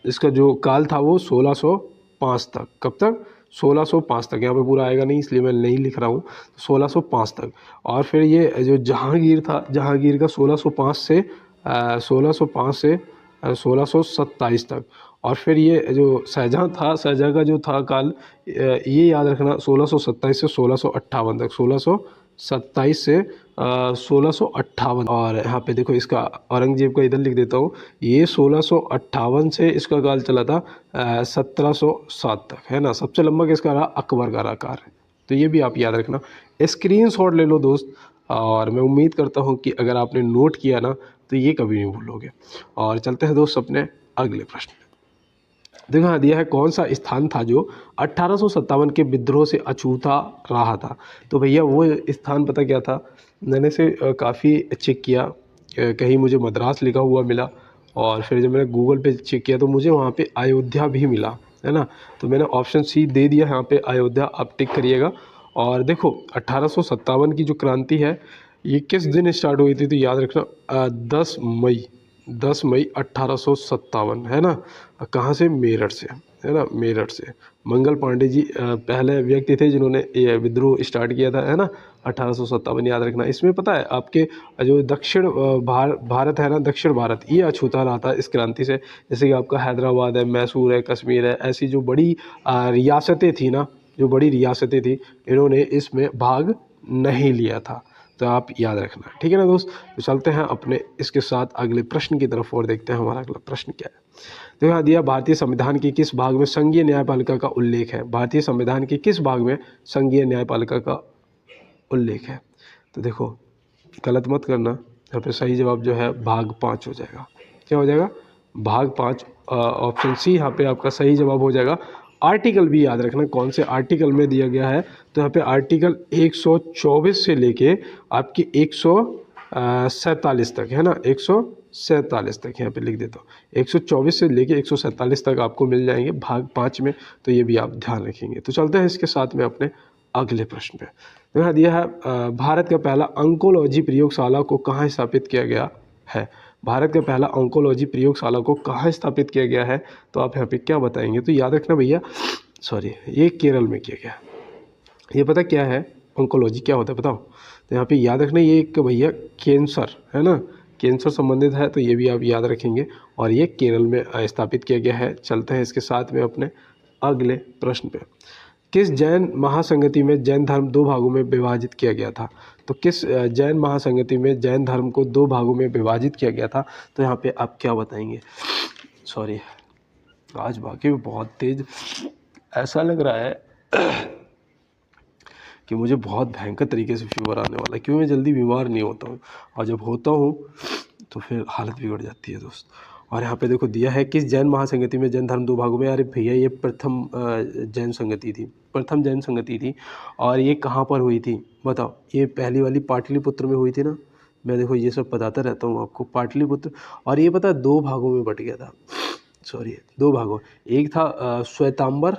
इसका जो काल था वो 1605 तक। कब तक, 1605 तक, यहाँ पे पूरा आएगा नहीं इसलिए मैं नहीं लिख रहा हूँ, 1605 तक। और फिर ये जो जहांगीर था, जहांगीर का 1605 से 1627 तक। और फिर ये जो शाहजहां था, शाहजहां का जो था काल, ये याद रखना 1627 से 1658 तक, 1627 से 1658। और यहाँ पे देखो इसका औरंगजेब का इधर लिख देता हूँ, ये 1658 से इसका काल चला था 1707 तक, है ना। सबसे लंबा किसका रहा, अकबर का रहा कार्य। तो ये भी आप याद रखना, स्क्रीनशॉट ले लो दोस्त, और मैं उम्मीद करता हूँ कि अगर आपने नोट किया ना तो ये कभी नहीं भूलोगे। और चलते हैं दोस्त अपने अगले प्रश्न में। देखो यहाँ दिया है कौन सा स्थान था जो 1857 के विद्रोह से अछूता रहा था। तो भैया वो स्थान पता क्या था, मैंने से काफ़ी चेक किया, कहीं मुझे मद्रास लिखा हुआ मिला, और फिर जब मैंने गूगल पे चेक किया तो मुझे वहाँ पे अयोध्या भी मिला, है ना। तो मैंने ऑप्शन सी दे दिया यहाँ पे अयोध्या, आप टिक करिएगा। और देखो 1857 की जो क्रांति है ये किस दिन स्टार्ट हुई थी, तो याद रखना 10 मई 1857, है ना। कहाँ से, मेरठ से, है ना, मेरठ से। मंगल पांडे जी पहले व्यक्ति थे जिन्होंने ये विद्रोह स्टार्ट किया था, है ना, 1857 याद रखना। इसमें पता है आपके जो दक्षिण भारत है ना, दक्षिण भारत ये अछूता रहा था इस क्रांति से। जैसे कि आपका हैदराबाद है, मैसूर है, कश्मीर है, ऐसी जो बड़ी रियासतें थी ना, जो बड़ी रियासतें थी, इन्होंने इसमें भाग नहीं लिया था। तो आप याद रखना, ठीक है ना दोस्त। तो चलते हैं अपने इसके साथ अगले प्रश्न की तरफ और देखते हैं हमारा अगला प्रश्न क्या है। तो यहाँ दिया भारतीय संविधान के किस भाग में संघीय न्यायपालिका का उल्लेख है, भारतीय संविधान के किस भाग में संघीय न्यायपालिका का उल्लेख है। तो देखो गलत मत करना, यहाँ पे सही जवाब जो है भाग 5 हो जाएगा। क्या हो जाएगा, भाग 5, ऑप्शन सी यहाँ पे आपका सही जवाब हो जाएगा। आर्टिकल भी याद रखना कौन से आर्टिकल में दिया गया है, तो यहाँ पे आर्टिकल 124 से लेके आपकी 147 तक, है ना, 147 तक यहाँ पे लिख देता हूँ, 124 से लेके 147 तक आपको मिल जाएंगे भाग 5 में। तो ये भी आप ध्यान रखेंगे। तो चलते हैं इसके साथ में अपने अगले प्रश्न पे। तो यहाँ दिया है भारत का पहला ऑन्कोलॉजी प्रयोगशाला को कहाँ स्थापित किया गया है, भारत का पहला ऑन्कोलॉजी प्रयोगशाला को कहाँ स्थापित किया गया है, तो आप यहाँ पे क्या बताएंगे। तो याद रखना भैया, सॉरी, ये केरल में किया गया। ये पता क्या है, ऑन्कोलॉजी क्या होता है बताओ। तो यहाँ पे याद रखना ये एक भैया कैंसर है ना, कैंसर संबंधित है, तो ये भी आप याद रखेंगे। और ये केरल में स्थापित किया गया है। चलते हैं इसके साथ में अपने अगले प्रश्न पे। किस जैन महासंगति में जैन धर्म दो भागों में विभाजित किया गया था। तो किस जैन महासंगति में जैन धर्म को दो भागों में विभाजित किया गया था। तो यहाँ पे आप क्या बताएंगे। सॉरी, आज बाकी बहुत तेज ऐसा लग रहा है कि मुझे बहुत भयंकर तरीके से फीवर आने वाला है, क्यों मैं जल्दी बीमार नहीं होता हूँ, और जब होता हूँ तो फिर हालत बिगड़ जाती है दोस्त। और यहाँ पे देखो दिया है किस जैन महासंगति में जैन धर्म दो भागों में। अरे भैया ये प्रथम जैन संगति थी, प्रथम जैन संगति थी। और ये कहाँ पर हुई थी बताओ। ये पहली वाली पाटलिपुत्र में हुई थी ना। मैं देखो ये सब बताता रहता हूँ आपको, पाटलिपुत्र। और ये पता दो भागों में बट गया था, सॉरी दो भागों। एक था श्वेतांबर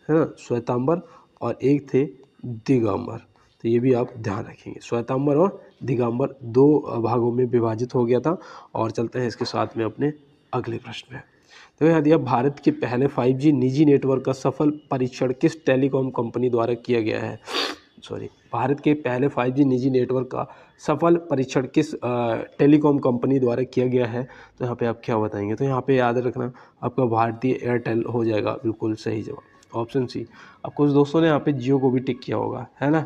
है ना, श्वेतांबर, और एक थे दिगंबर। तो ये भी आप ध्यान रखेंगे, श्वेतांबर और दिगंबर दो भागों में विभाजित हो गया था। और चलते हैं इसके साथ में अपने अगले प्रश्न में। तो यहाँ दिया भारत के पहले 5G निजी नेटवर्क का सफल परीक्षण किस टेलीकॉम कंपनी द्वारा किया गया है। सॉरी, भारत के पहले 5G निजी नेटवर्क का सफल परीक्षण किस टेलीकॉम कंपनी द्वारा किया गया है। तो यहाँ पे आप क्या बताएंगे। तो यहाँ पे याद रखना आपका भारतीय एयरटेल हो जाएगा बिल्कुल सही जवाब, ऑप्शन सी। अब कुछ दोस्तों ने यहाँ पे जियो को भी टिक किया होगा है ना,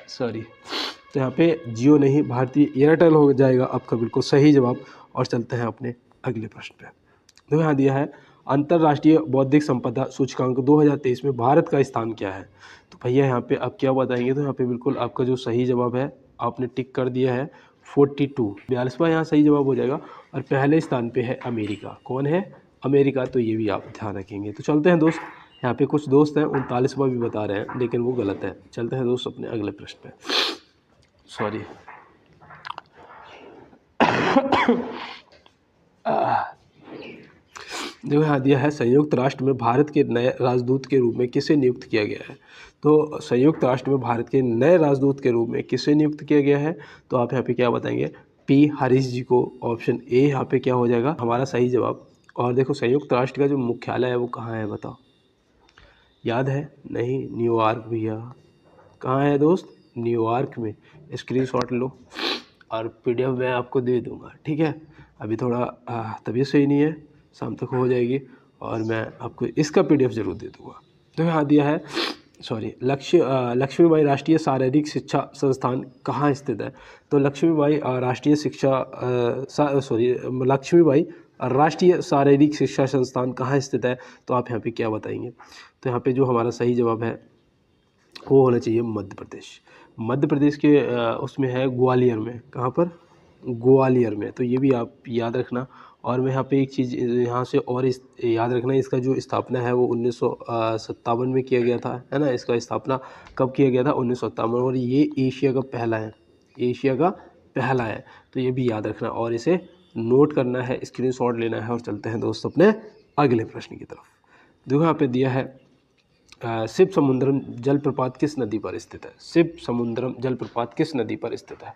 सॉरी। तो यहाँ पे जियो नहीं, भारतीय एयरटेल हो जाएगा आपका बिल्कुल सही जवाब। और चलते हैं अपने अगले प्रश्न पे। तो यहाँ दिया है अंतर्राष्ट्रीय बौद्धिक संपदा सूचकांक 2023 में भारत का स्थान क्या है। तो भैया यहाँ पे आप क्या बताएंगे। तो यहाँ पे बिल्कुल आपका जो सही जवाब है आपने टिक कर दिया है 42, 42वां यहाँ सही जवाब हो जाएगा। और पहले स्थान पे है अमेरिका। कौन है, अमेरिका। तो ये भी आप ध्यान रखेंगे। तो चलते हैं दोस्त, यहाँ पे कुछ दोस्त हैं 39वां भी बता रहे हैं लेकिन वो गलत है। चलते हैं दोस्त अपने अगले प्रश्न पे। सॉरी जो यहाँ दिया है संयुक्त राष्ट्र में भारत के नए राजदूत के रूप में किसे नियुक्त किया गया है। तो संयुक्त राष्ट्र में भारत के नए राजदूत के रूप में किसे नियुक्त किया गया है। तो आप यहाँ पे क्या बताएंगे, पी हरीश जी को। ऑप्शन ए यहाँ पे क्या हो जाएगा हमारा सही जवाब। और देखो संयुक्त राष्ट्र का जो मुख्यालय है वो कहाँ है बताओ, याद है नहीं, न्यूयॉर्क भैया। कहाँ है दोस्त, न्यूयॉर्क में। स्क्रीनशॉट लो और PDF मैं आपको दे दूंगा, ठीक है। अभी थोड़ा तबीयत सही नहीं है, शाम तक हो जाएगी और मैं आपको इसका PDF ज़रूर दे दूंगा। तो यहाँ दिया है सॉरी, लक्ष्मीबाई राष्ट्रीय शारीरिक शिक्षा संस्थान कहाँ स्थित है। तो लक्ष्मीबाई राष्ट्रीय शिक्षा सॉरी लक्ष्मीबाई राष्ट्रीय शारीरिक शिक्षा संस्थान कहाँ स्थित है। तो आप यहाँ पे क्या बताएंगे। तो यहाँ पे जो हमारा सही जवाब है वो होना चाहिए मध्य प्रदेश। मध्य प्रदेश के उसमें है ग्वालियर में। कहाँ पर, ग्वालियर में। तो ये भी आप याद रखना। और मैं यहाँ पे एक चीज़ यहाँ से और याद रखना, इसका जो स्थापना है वो 1957 में किया गया था है ना। इसका स्थापना कब किया गया था, 1957। और ये एशिया का पहला है, एशिया का पहला है। तो ये भी याद रखना और इसे नोट करना है, स्क्रीनशॉट लेना है। और चलते हैं दोस्त अपने अगले प्रश्न की तरफ। देखो यहाँ पे दिया है शिव समुद्रम जलप्रपात किस नदी पर स्थित है। शिव समुद्रम जलप्रपात किस नदी पर स्थित है।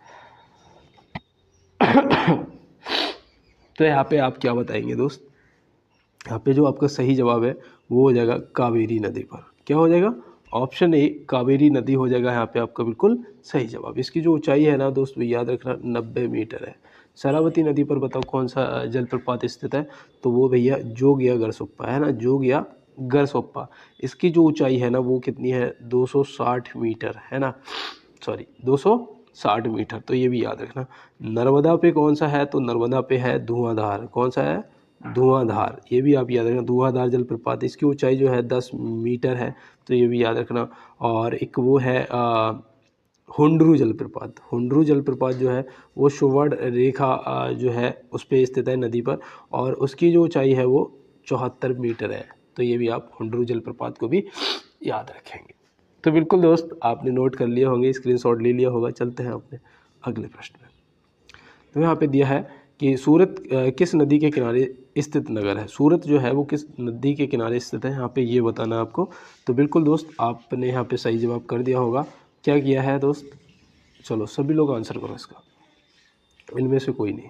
तो यहाँ पे आप क्या बताएंगे दोस्त। यहाँ पे जो आपका सही जवाब है वो हो जाएगा कावेरी नदी पर। क्या हो जाएगा, ऑप्शन ए कावेरी नदी हो जाएगा यहाँ पे आपका बिल्कुल सही जवाब। इसकी जो ऊंचाई है ना दोस्त याद रखना 90 मीटर है। शरावती नदी पर बताओ कौन सा जलप्रपात स्थित है। तो वो भैया जोगिया गरसोप्पा है ना, जोगिया गरसोप्पा। इसकी जो ऊंचाई है ना वो कितनी है, 260 मीटर है ना, सॉरी 260 मीटर। तो ये भी याद रखना। नर्मदा पे कौन सा है, तो नर्मदा पे है धुआंधार। कौन सा है, धुआंधार। ये भी आप याद रखना, धुआंधार जलप्रपात। इसकी ऊंचाई जो है 10 मीटर है। तो ये भी याद रखना। और एक वो है हुंडरू जलप्रपात। हुंडरू जलप्रपात जो है वो सुवर्ण रेखा जो है उस पर स्थित है नदी पर, और उसकी जो ऊंचाई है वो 74 मीटर है। तो ये भी आप हुंडरू जलप्रपात को भी याद रखेंगे। तो बिल्कुल दोस्त आपने नोट कर लिया होंगे, स्क्रीनशॉट ले लिया होगा। चलते हैं अपने अगले प्रश्न में। तो यहाँ पे दिया है कि सूरत किस नदी के किनारे स्थित नगर है। सूरत जो है वो किस नदी के किनारे स्थित है, यहाँ पे ये बताना है आपको। तो बिल्कुल दोस्त आपने यहाँ पे सही जवाब कर दिया होगा। क्या किया है दोस्त, चलो सभी लोग आंसर करो इसका, इनमें से कोई नहीं।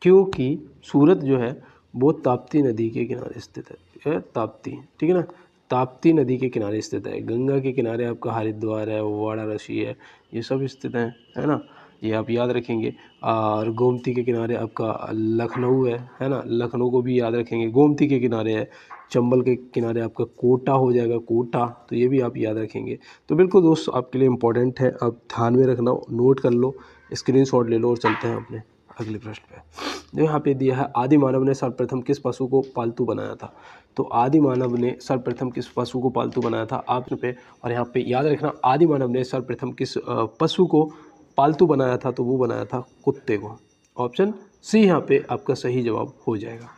क्योंकि सूरत जो है वो ताप्ती नदी के किनारे स्थित है, ताप्ती, ठीक है ना। ताप्ती नदी के किनारे स्थित है। गंगा के किनारे आपका हरिद्वार है, वाराणसी है, ये सब स्थित हैं, है ना, ये आप याद रखेंगे। और गोमती के किनारे आपका लखनऊ है ना, लखनऊ को भी याद रखेंगे। गोमती के किनारे है, चंबल के किनारे आपका कोटा हो जाएगा, कोटा, तो ये भी आप याद रखेंगे। तो बिल्कुल दोस्त आपके लिए इम्पोर्टेंट है, आप ध्यान में रखना, नोट कर लो, स्क्रीनशॉट ले लो और चलते हैं अपने अगले प्रश्न पे। जो यहाँ पे दिया है, आदि मानव ने सर्वप्रथम किस पशु को पालतू बनाया था। तो आदि मानव ने सर्वप्रथम किस पशु को पालतू बनाया था आप पे, और यहाँ पे याद रखना आदि मानव ने सर्वप्रथम किस पशु को पालतू बनाया था, तो वो बनाया था कुत्ते को। ऑप्शन सी यहाँ पे आपका सही जवाब हो जाएगा।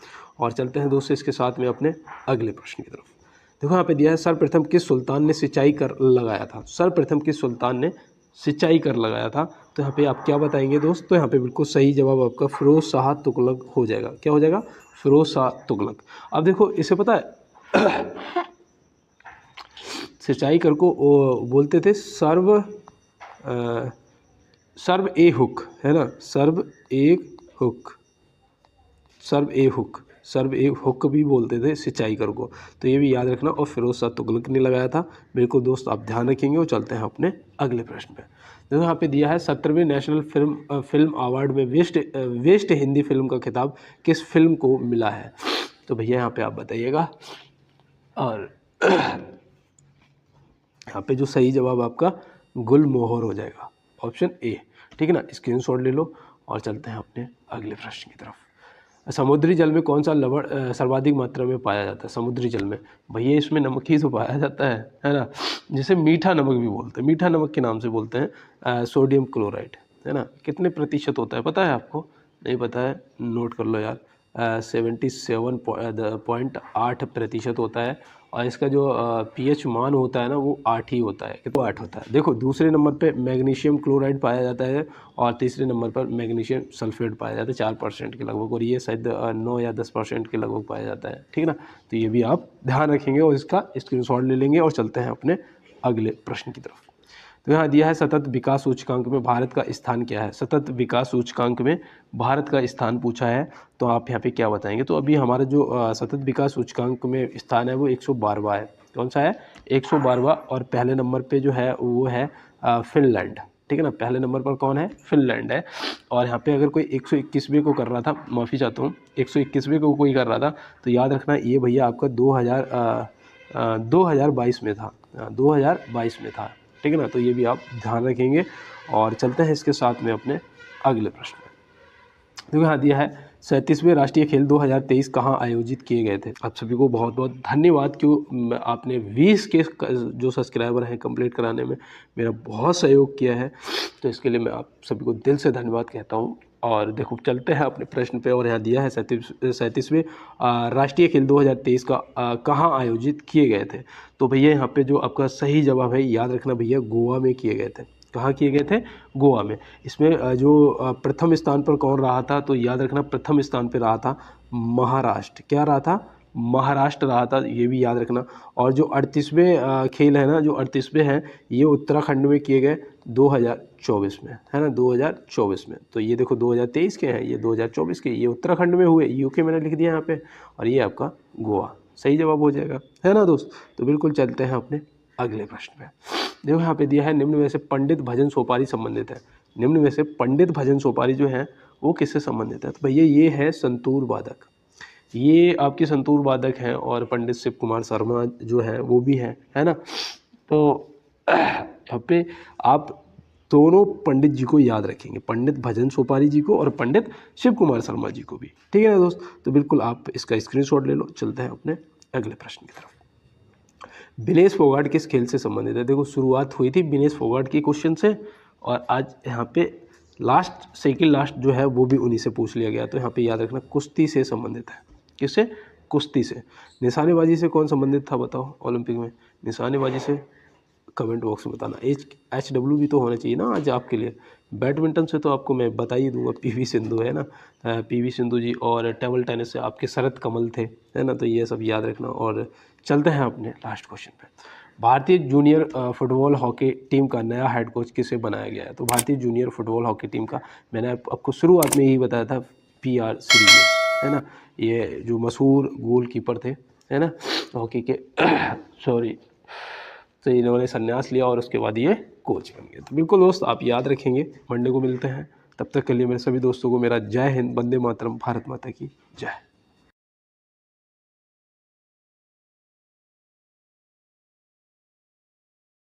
और चलते हैं दोस्तों इसके साथ में अपने अगले प्रश्न की तरफ। देखो यहाँ पे दिया है, सर्वप्रथम किस सुल्तान ने सिंचाई कर लगाया था। सर्वप्रथम किस सुल्तान ने सिंचाई कर लगाया था, तो यहाँ पे आप क्या बताएंगे दोस्त। तो यहाँ पे बिल्कुल सही जवाब आपका फिरोज शाह तुगलक हो जाएगा। क्या हो जाएगा, फिरोज शाह तुगलक। अब देखो इसे पता है सिंचाई कर को बोलते थे सर्व ए हुक, है ना, सर्व ए हुक भी बोलते थे सिंचाई कर को, तो ये भी याद रखना। और फिरोज शाह तुगलक ने लगाया था। बिल्कुल दोस्त आप ध्यान रखेंगे। और चलते हैं अपने अगले प्रश्न पे। तो यहाँ पे दिया है, 17वें नेशनल फिल्म अवार्ड में वेस्ट हिंदी फिल्म का खिताब किस फिल्म को मिला है। तो भैया यहाँ पे आप बताइएगा। और यहाँ पे जो सही जवाब आपका गुलमोहर हो जाएगा, ऑप्शन ए, ठीक है ना, स्क्रीनशॉट ले लो। और चलते हैं अपने अगले प्रश्न की तरफ। समुद्री जल में कौन सा लवण सर्वाधिक मात्रा में पाया जाता है। समुद्री जल में भैया इसमें नमक ही तो पाया जाता है ना, जिसे मीठा नमक भी बोलते हैं, मीठा नमक के नाम से बोलते हैं, सोडियम क्लोराइड, है ना। कितने प्रतिशत होता है पता है आपको, नहीं पता है, नोट कर लो यार, 77.8% होता है। और इसका जो pH मान होता है ना, वो 8 ही होता है, कितना 8 होता है। देखो दूसरे नंबर पे मैग्नीशियम क्लोराइड पाया जाता है, और तीसरे नंबर पर मैग्नीशियम सल्फेट पाया जाता है 4% के लगभग, और ये शायद 9 या 10% के लगभग पाया जाता है, ठीक है ना। तो ये भी आप ध्यान रखेंगे और इसका स्क्रीनशॉट ले लेंगे। और चलते हैं अपने अगले प्रश्न की तरफ। तो यहाँ दिया है, सतत विकास सूचकांक में भारत का स्थान क्या है। सतत विकास सूचकांक में भारत का स्थान पूछा है, तो आप यहाँ पे क्या बताएंगे। तो अभी हमारा जो सतत विकास सूचकांक में स्थान है वो 112वां है। कौन सा है, 112वां। और पहले नंबर पे जो है वो है फिनलैंड, ठीक है ना, पहले नंबर पर कौन है, फिनलैंड है। और यहाँ पे अगर कोई 121वें को कर रहा था, माफ़ी चाहता हूँ, 121वें को कोई कर रहा था, तो याद रखना ये भैया आपका 2022 में था, 2022 में था, ठीक है ना। तो ये भी आप ध्यान रखेंगे। और चलते हैं इसके साथ में अपने अगले प्रश्न में। तो यहाँ दिया है, 37वें राष्ट्रीय खेल 2023 कहाँ आयोजित किए गए थे। आप सभी को बहुत बहुत धन्यवाद, क्यों आपने 20 के जो सब्सक्राइबर हैं कंप्लीट कराने में मेरा बहुत सहयोग किया है, तो इसके लिए मैं आप सभी को दिल से धन्यवाद कहता हूँ। और देखो चलते हैं अपने प्रश्न पे। और यहाँ दिया है, 37वें राष्ट्रीय खेल 2023 का कहाँ आयोजित किए गए थे। तो भैया यहाँ पे जो आपका सही जवाब है, याद रखना भैया, गोवा में किए गए थे। कहाँ किए गए थे, गोवा में। इसमें जो प्रथम स्थान पर कौन रहा था, तो याद रखना प्रथम स्थान पर रहा था महाराष्ट्र। क्या रहा था, महाराष्ट्र रहा था, ये भी याद रखना। और जो 38वें खेल है ना, जो 38वें हैं, ये उत्तराखंड में किए गए 2024 में, है ना, 2024 में। तो ये देखो 2023 के हैं, ये 2024 के, ये उत्तराखंड में हुए, यूके मैंने लिख दिया यहाँ पे, और ये आपका गोवा सही जवाब हो जाएगा, है ना दोस्त। तो बिल्कुल चलते हैं अपने अगले प्रश्न पे। देखो यहाँ पे दिया है, निम्न में से पंडित भजन सोपारी संबंधित है। निम्न में से पंडित भजन सोपारी जो है वो किससे संबंधित है। तो भैया ये है संतूर वादक, ये आपके संतूर वादक हैं। और पंडित शिव कुमार शर्मा जो है वो भी है ना। तो यहाँ पे आप दोनों पंडित जी को याद रखेंगे, पंडित भजन सोपारी जी को और पंडित शिव कुमार शर्मा जी को भी, ठीक है ना दोस्त। तो बिल्कुल आप इसका स्क्रीनशॉट ले लो। चलते हैं अपने अगले प्रश्न की तरफ। विनेश फोगाट किस खेल से संबंधित है। देखो शुरुआत हुई थी विनेश फोगाट की क्वेश्चन से, और आज यहाँ पे सेकंड लास्ट जो है वो भी उन्हीं से पूछ लिया गया। तो यहाँ पे याद रखना कुश्ती से संबंधित है। किससे, कुश्ती से। निशानेबाजी से कौन संबंधित था बताओ ओलंपिक में, निशानेबाजी से कमेंट बॉक्स में बताना। HW भी तो होना चाहिए ना आज आपके लिए। बैडमिंटन से तो आपको मैं बता ही दूंगा, PV सिंधु है ना, PV सिंधु जी। और टेबल टेनिस से आपके शरत कमल थे, है ना। तो ये सब याद रखना। और चलते हैं अपने लास्ट क्वेश्चन पे। भारतीय जूनियर फुटबॉल हॉकी टीम का नया हेड कोच किसे बनाया गया है। तो भारतीय जूनियर फुटबॉल हॉकी टीम का मैंने आपको शुरुआत में यही बताया था, PR श्रीजेश, है ना। ये जो मशहूर गोलकीपर थे, है ना, हॉकी के सॉरी, तो इन्होंने संन्यास लिया और उसके बाद ये कोच बन गए। तो बिल्कुल दोस्त आप याद रखेंगे, मंडे को मिलते हैं, तब तक के लिए मेरे सभी दोस्तों को मेरा जय हिंद, वंदे मातरम, भारत माता की जय।